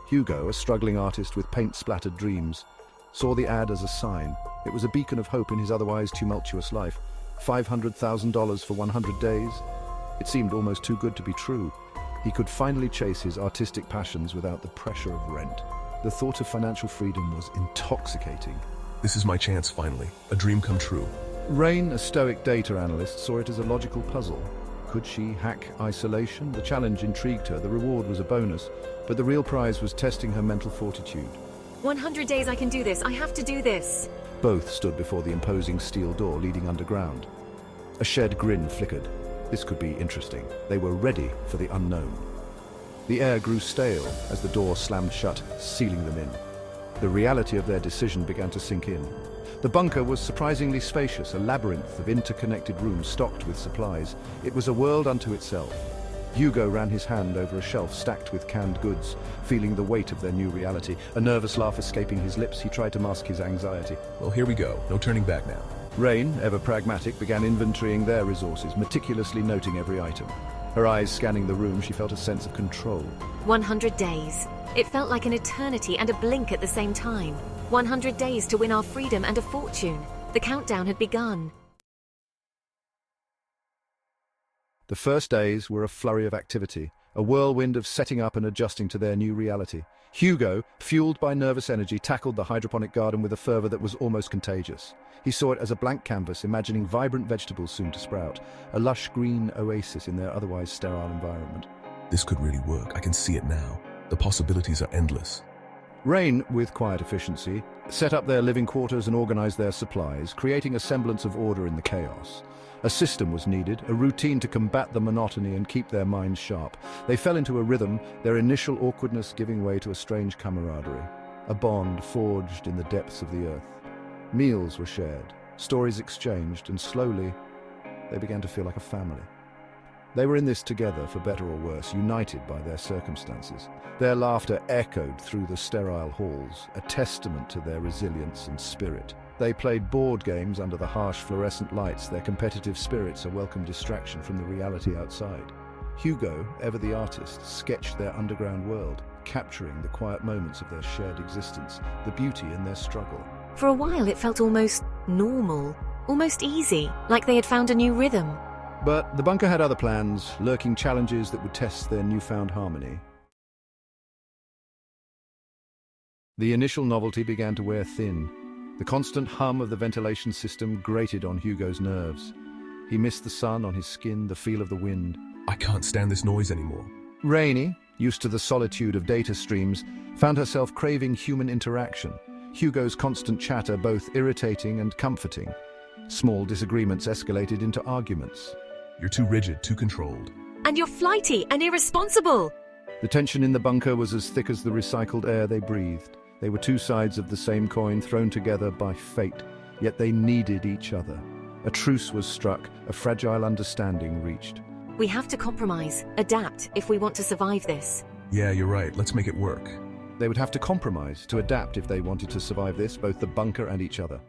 Hugo, a struggling artist with paint-splattered dreams, saw the ad as a sign. It was a beacon of hope in his otherwise tumultuous life. $500,000 for 100 days? It seemed almost too good to be true. He could finally chase his artistic passions without the pressure of rent. The thought of financial freedom was intoxicating. This is my chance, finally. A dream come true. Rain, a stoic data analyst, saw it as a logical puzzle. Could she hack isolation? The challenge intrigued her, the reward was a bonus, but the real prize was testing her mental fortitude. 100 days I can do this, I have to do this. Both stood before the imposing steel door leading underground. A shed grin flickered. This could be interesting. They were ready for the unknown. The air grew stale as the door slammed shut, sealing them in. The reality of their decision began to sink in. The bunker was surprisingly spacious, a labyrinth of interconnected rooms stocked with supplies. It was a world unto itself. Hugo ran his hand over a shelf stacked with canned goods, feeling the weight of their new reality. A nervous laugh escaping his lips, he tried to mask his anxiety. Well, here we go. No turning back now. Rain, ever pragmatic, began inventorying their resources, meticulously noting every item. Her eyes scanning the room, she felt a sense of control. 100 days. It felt like an eternity and a blink at the same time. 100 days to win our freedom and a fortune. The countdown had begun. The first days were a flurry of activity, a whirlwind of setting up and adjusting to their new reality. Hugo, fueled by nervous energy, tackled the hydroponic garden with a fervor that was almost contagious. He saw it as a blank canvas, imagining vibrant vegetables soon to sprout, a lush green oasis in their otherwise sterile environment. This could really work. I can see it now. The possibilities are endless. Rain, with quiet efficiency, set up their living quarters and organized their supplies, creating a semblance of order in the chaos. A system was needed, a routine to combat the monotony and keep their minds sharp. They fell into a rhythm, their initial awkwardness giving way to a strange camaraderie, a bond forged in the depths of the earth. Meals were shared, stories exchanged, and slowly, they began to feel like a family. They were in this together, for better or worse, united by their circumstances. Their laughter echoed through the sterile halls, a testament to their resilience and spirit. They played board games under the harsh fluorescent lights, their competitive spirits a welcome distraction from the reality outside. Hugo, ever the artist, sketched their underground world, capturing the quiet moments of their shared existence, the beauty in their struggle. For a while it felt almost normal, almost easy, like they had found a new rhythm. But the bunker had other plans, lurking challenges that would test their newfound harmony. The initial novelty began to wear thin. The constant hum of the ventilation system grated on Hugo's nerves. He missed the sun on his skin, the feel of the wind. I can't stand this noise anymore. Rainey, used to the solitude of data streams, found herself craving human interaction. Hugo's constant chatter both irritating and comforting. Small disagreements escalated into arguments. You're too rigid, too controlled. And you're flighty and irresponsible. The tension in the bunker was as thick as the recycled air they breathed. They were two sides of the same coin thrown together by fate, yet they needed each other. A truce was struck, a fragile understanding reached. We have to compromise, adapt, if we want to survive this. Yeah, you're right. Let's make it work. They would have to compromise to adapt if they wanted to survive this, both the bunker and each other.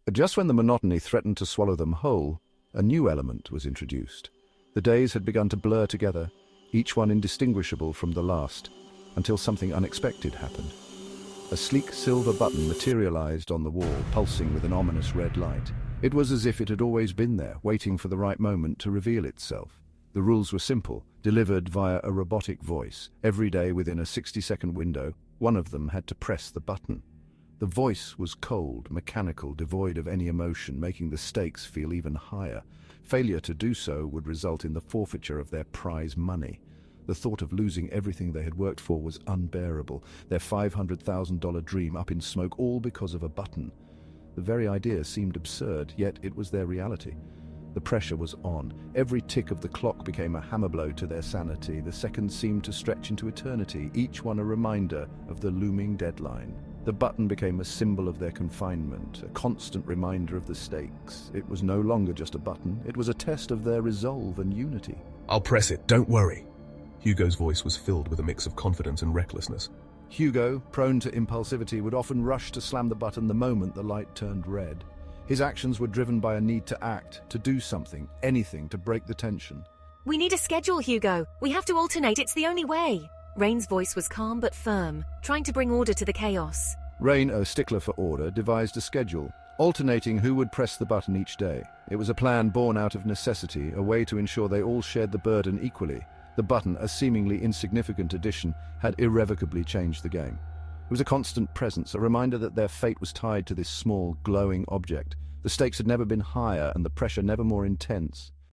But just when the monotony threatened to swallow them whole, a new element was introduced. The days had begun to blur together, each one indistinguishable from the last, until something unexpected happened. A sleek silver button materialized on the wall, pulsing with an ominous red light. It was as if it had always been there, waiting for the right moment to reveal itself. The rules were simple, delivered via a robotic voice. Every day within a 60-second window, one of them had to press the button. The voice was cold, mechanical, devoid of any emotion, making the stakes feel even higher. Failure to do so would result in the forfeiture of their prize money. The thought of losing everything they had worked for was unbearable, their $500,000 dream up in smoke, all because of a button. The very idea seemed absurd, yet it was their reality. The pressure was on. Every tick of the clock became a hammer blow to their sanity. The seconds seemed to stretch into eternity, each one a reminder of the looming deadline. The button became a symbol of their confinement, a constant reminder of the stakes. It was no longer just a button, it was a test of their resolve and unity. I'll press it, don't worry. Hugo's voice was filled with a mix of confidence and recklessness. Hugo, prone to impulsivity, would often rush to slam the button the moment the light turned red. His actions were driven by a need to act, to do something, anything to break the tension. We need a schedule, Hugo. We have to alternate, it's the only way. Rain's voice was calm but firm, trying to bring order to the chaos. Rain, a stickler for order, devised a schedule, alternating who would press the button each day. It was a plan born out of necessity, a way to ensure they all shared the burden equally. The button, a seemingly insignificant addition, had irrevocably changed the game. It was a constant presence, a reminder that their fate was tied to this small, glowing object. The stakes had never been higher and the pressure never more intense.